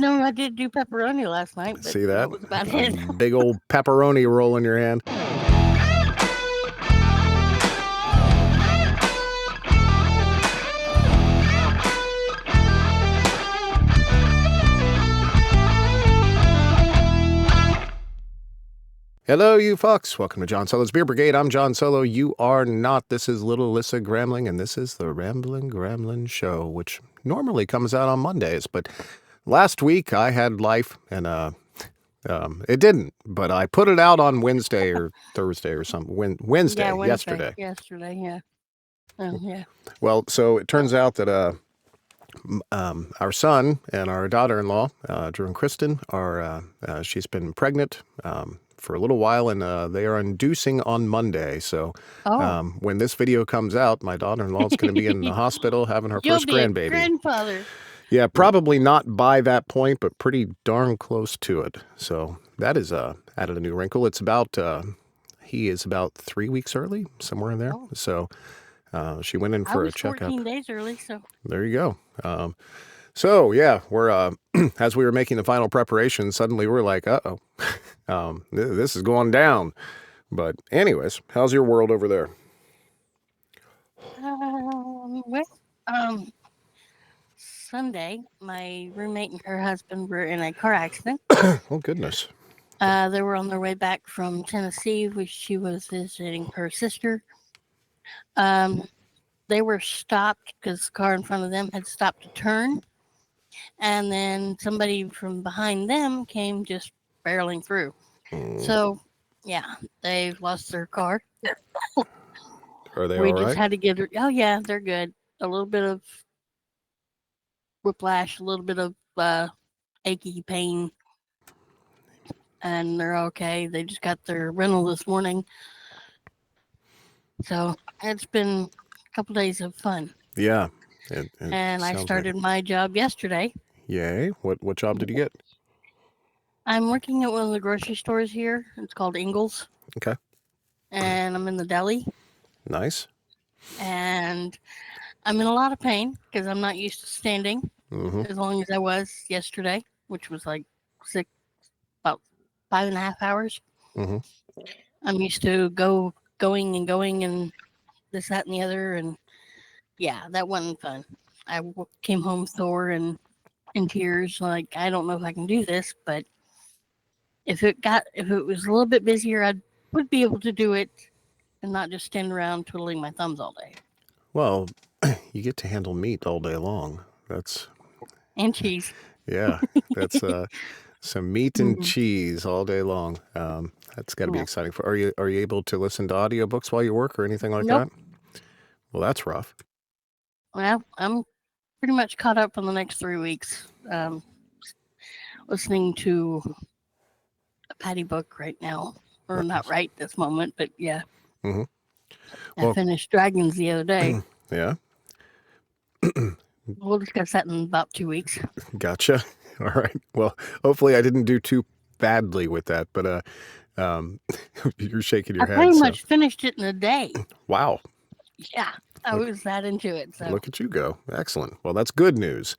No, I did do pepperoni last night, but See that? that was about it. Big old pepperoni roll in your hand. Hello, you fucks. Welcome to John Solo's Beer Brigade. I'm John Solo. You are not. This is Little Alyssa Gramling, and this is the Ramblin Gramling Show, which normally comes out on Mondays. But last week I had life, and it didn't. But I put it out on Wednesday or Thursday or something. Wednesday, Yeah, Wednesday. yesterday. Yesterday, yeah. Oh, yeah. Well, so it turns out that our son and our daughter-in-law, Drew and Kristen, are she's been pregnant for a little while, and they are inducing on Monday. So when this video comes out, my daughter-in-law is going to be in the hospital having her You'll first be grandbaby. a grandfather. Yeah, probably not by that point, but pretty darn close to it. So that is added a new wrinkle. It's about he is about 3 weeks early, somewhere in there. Oh. So she went in for a checkup. 14 days early, so There you go. So yeah, we're as we were making the final preparations, suddenly we're like, uh-oh, this is going down. But anyways, how's your world over there? Sunday, my roommate and her husband were in a car accident. Oh goodness. They were on their way back from Tennessee, which she was visiting her sister. They were stopped because the car in front of them had stopped to turn. And then somebody from behind them came just barreling through. So, yeah, they've lost their car. Are they We all just right? had to get her. Oh, yeah, they're good. A little bit of whiplash, a little bit of achy pain, and they're okay. They just got their rental this morning. So it's been a couple days of fun. Yeah. And I started my job yesterday. Yay. What job did you get? I'm working at one of the grocery stores here. It's called Ingles. Okay. And I'm in the deli. Nice. And I'm in a lot of pain because I'm not used to standing as long as I was yesterday, which was like about 5.5 hours. I'm used to going and this, that, and the other. And yeah, that wasn't fun. I came home sore and in tears, like, I don't know if I can do this, but if it was a little bit busier, I would be able to do it and not just stand around twiddling my thumbs all day. Well, you get to handle meat all day long. And cheese. Yeah, that's some meat and cheese all day long. That's got to be exciting. Are you able to listen to audiobooks while you work or anything like that? Well, that's rough. Well, I'm pretty much caught up on the next 3 weeks. Listening to a Patty book right now, or not right this moment, but yeah. I finished Dragons the other day. Yeah. We'll discuss that in about 2 weeks. Gotcha. All right. Well, hopefully I didn't do too badly with that, but you're shaking your head. I pretty much finished it in a day. Wow. Yeah, I was that into it. So look at you go. Excellent. Well, that's good news.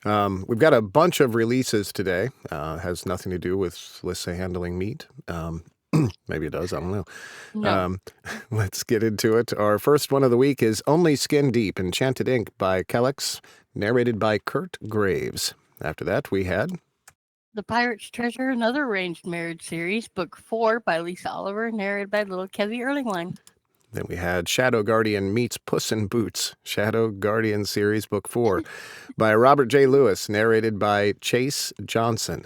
We've got a bunch of releases today. Has nothing to do with, let's say, handling meat. Maybe it does. I don't know. No. Let's get into it. Our first one of the week is Only Skin Deep, Enchanted Ink by Kellex, narrated by Kurt Graves. After that, we had The Pirate's Treasure, another arranged marriage series, book 4 by Lisa Oliver, narrated by little Kevy Erlingline. Then we had Shadow Guardian meets Puss in Boots, Shadow Guardian series, book 4 by Robert J. Lewis, narrated by Chase Johnson.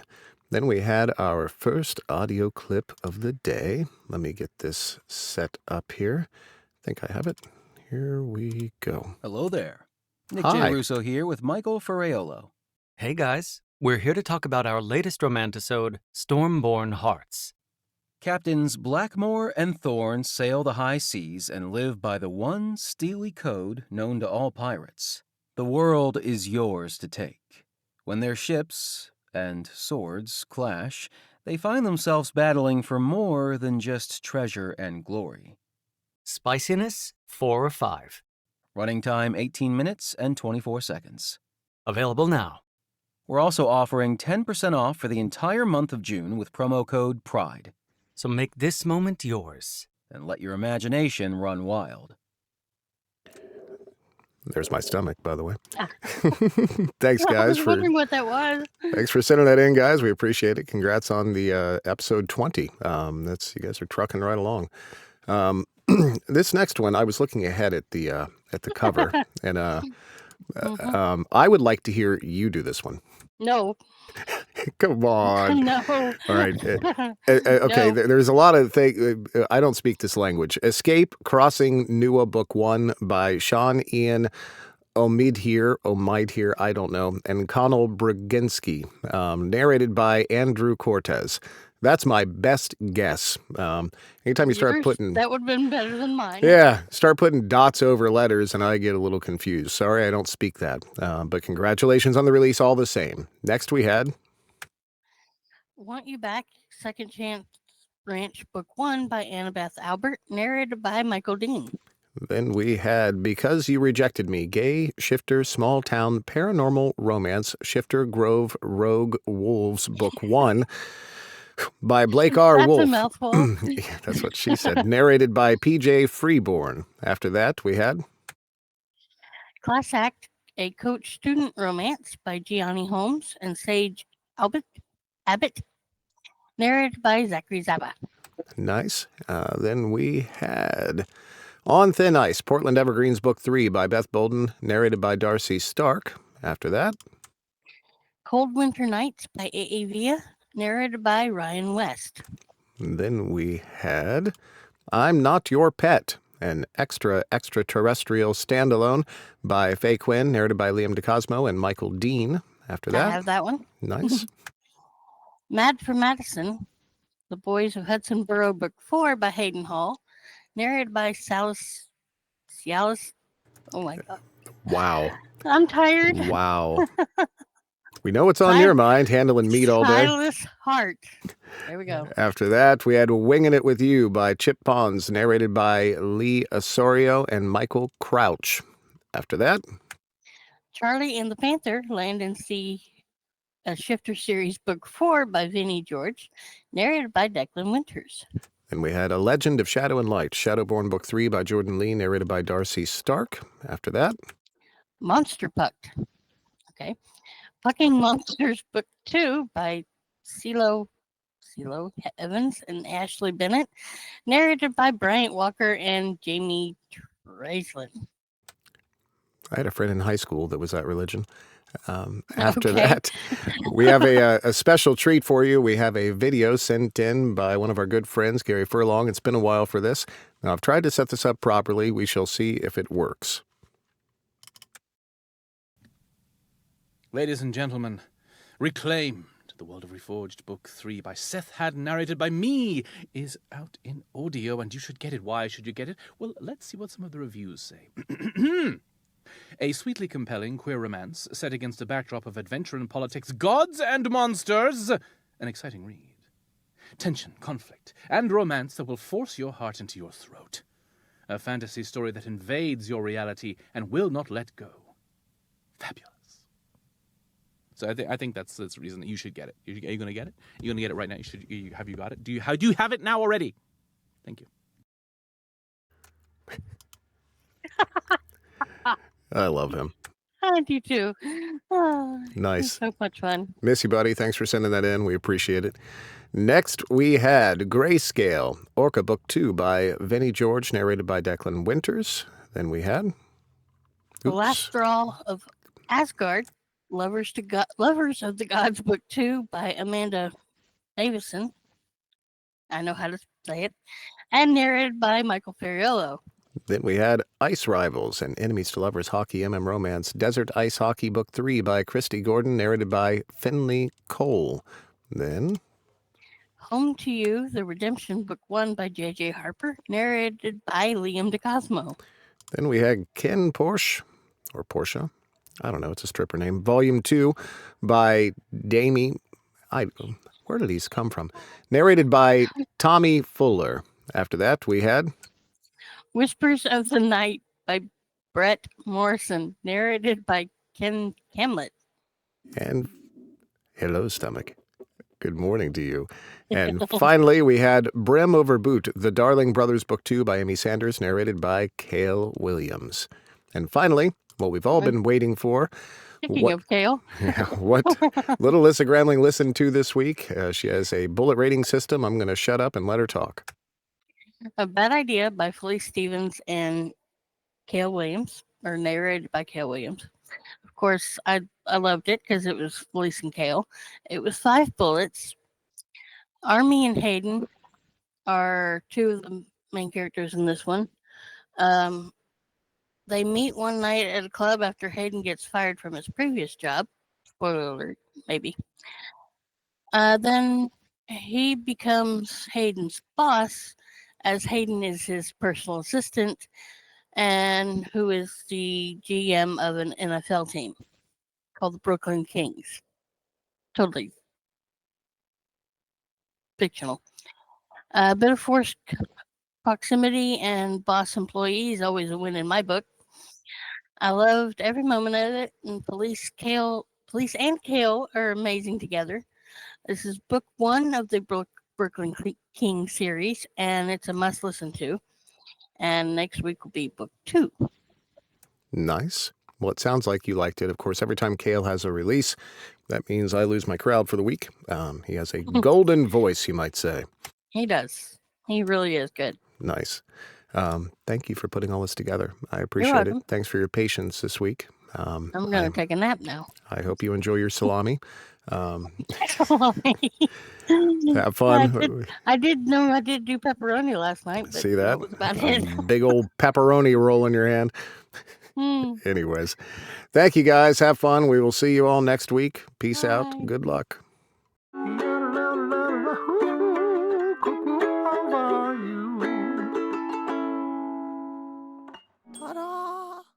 Then we had our first audio clip of the day. Let me get this set up here. I think I have it. Here we go. Hello there. Nick Hi. J. Russo here with Michael Ferraiolo. Hey guys, we're here to talk about our latest romantisode, Stormborn Hearts. Captains Blackmore and Thorne sail the high seas and live by the one steely code known to all pirates. The world is yours to take. When their ships and swords clash, they find themselves battling for more than just treasure and glory. Spiciness, 4 or 5. Running time 18 minutes and 24 seconds. Available now. We're also offering 10% off for the entire month of June with promo code PRIDE. So make this moment yours. And let your imagination run wild. There's my stomach, by the way. Ah. Thanks, I guys, was wondering what that was. thanks for sending that in, guys. We appreciate it. Congrats on the episode 20. You guys are trucking right along. This next one, I was looking ahead at the cover, and I would like to hear you do this one. No. Come on. No. All right. Okay, No. there's a lot of things. I don't speak this language. Escape Crossing Nua, Book 1 by Sean Ian Omidhere, I don't know, and Connell Brzezinski, narrated by Andrew Cortez. That's my best guess. Anytime you start putting... That would have been better than mine. Yeah, start putting dots over letters and I get a little confused. Sorry, I don't speak that. But congratulations on the release all the same. Next we had... Want You Back, Second Chance Ranch, Book 1 by Annabeth Albert, narrated by Michael Dean. Then we had Because You Rejected Me, Gay Shifter Small Town Paranormal Romance, Shifter Grove Rogue Wolves, Book 1 by Blake R. That's Wolf. a mouthful. Yeah, that's what she said. Narrated by P.J. Freeborn. After that, we had... Class Act, A Coach-Student Romance by Gianni Holmes and Sage Abbott, narrated by Zachary Zaba. Nice. Then we had On Thin Ice, Portland Evergreens, Book 3 by Beth Bolden, narrated by Darcy Stark. After that... Cold Winter Nights by A.A. Villa, narrated by Ryan West. Then we had I'm Not Your Pet, an extraterrestrial standalone by Faye Quinn, narrated by Liam DeCosmo and Michael Dean. After that... I have that one. Nice. Mad for Madison, The Boys of Hudson Borough, Book 4 by Hayden Hall, narrated by Cialis. Oh my God. Wow. I'm tired. Wow. We know what's on your mind, handling meat all day. Silas Hart. There we go. After that, we had Winging It With You by Chip Pons, narrated by Lee Osorio and Michael Crouch. After that... Charlie and the Panther, Land and Sea, a Shifter Series, Book 4 by Vinnie George, narrated by Declan Winters. Then we had A Legend of Shadow and Light, Shadowborn Book 3 by Jordan Lee, narrated by Darcy Stark. After that... Monster Pucked. Okay. Pucking Monsters, Book 2 by CeeLo Evans and Ashley Bennett, narrated by Bryant Walker and Jamie Traislin. I had a friend in high school that was that religion. After Okay. that, we have a special treat for you. We have a video sent in by one of our good friends, Gary Furlong. It's been a while for this. Now, I've tried to set this up properly. We shall see if it works. Ladies and gentlemen, Reclaimed, The World of Reforged, Book 3 by Seth Haddon, narrated by me, is out in audio, and you should get it. Why should you get it? Well, let's see what some of the reviews say. A sweetly compelling queer romance set against a backdrop of adventure and politics, gods and monsters. An exciting read. Tension, conflict, and romance that will force your heart into your throat. A fantasy story that invades your reality and will not let go. Fabulous. So I think that's the reason that you should get it. Are you going to get it? You're going to get it right now. Have you got it? Do you have it now already? Thank you. I love him. I do too. Oh, Nice. so much fun. Miss you, buddy. Thanks for sending that in. We appreciate it. Next, we had Grayscale, Orca Book 2 by Vinnie George, narrated by Declan Winters. Then we had... The Last Straw of Asgard, Lovers of the Gods, Book 2 by Amanda Davison. I know how to say it. And narrated by Michael Ferriello. Then we had Ice Rivals and Enemies to Lovers Hockey MM Romance, Desert Ice Hockey Book 3 by Christy Gordon, narrated by Finley Cole. Then... Home to You, The Redemption, Book 1 by J.J. Harper, narrated by Liam DeCosmo. Then we had Ken Porsche, or Portia, I don't know, it's a stripper name, Volume 2 by Damie, where did these come from? Narrated by Tommy Fuller. After that, we had... Whispers of the Night by Brett Morrison, narrated by Ken Camlett. And Hello, stomach. Good morning to you. And finally, we had Brim Over Boot, The Darling Brothers Book 2 by Amy Sanders, narrated by Cale Williams. And finally, what we've all been waiting for. Speaking of Kale. What little Lissa Gramling listened to this week. She has a bullet rating system. I'm going to shut up and let her talk. A Bad Idea by Felice Stevens and Cale Williams, or narrated by Cale Williams. Of course, I loved it because it was Felice and Cale. It was 5 bullets. Army and Hayden are 2 of the main characters in this one. They meet one night at a club after Hayden gets fired from his previous job. Spoiler alert, maybe. Then he becomes Hayden's boss, as Hayden is his personal assistant and who is the GM of an NFL team called the Brooklyn Kings. Totally fictional. A bit of forced proximity and boss employee is always a win in my book. I loved every moment of it, and Felice and Cale are amazing together. This is book 1 of the Brooklyn King series, and it's a must listen to. And next week will be book 2. Nice. Well, it sounds like you liked it. Of course, every time Cale has a release, that means I lose my crowd for the week. He has a golden voice, you might say. He does. He really is good. Nice. Thank you for putting all this together. I appreciate it. Thanks for your patience this week. I'm going to take a nap now. I hope you enjoy your salami. Have Have fun. I did do pepperoni last night. But See that? that was about it. Big old pepperoni roll in your hand. Anyways, thank you guys. Have fun. We will see you all next week. Peace out. Bye. Good luck.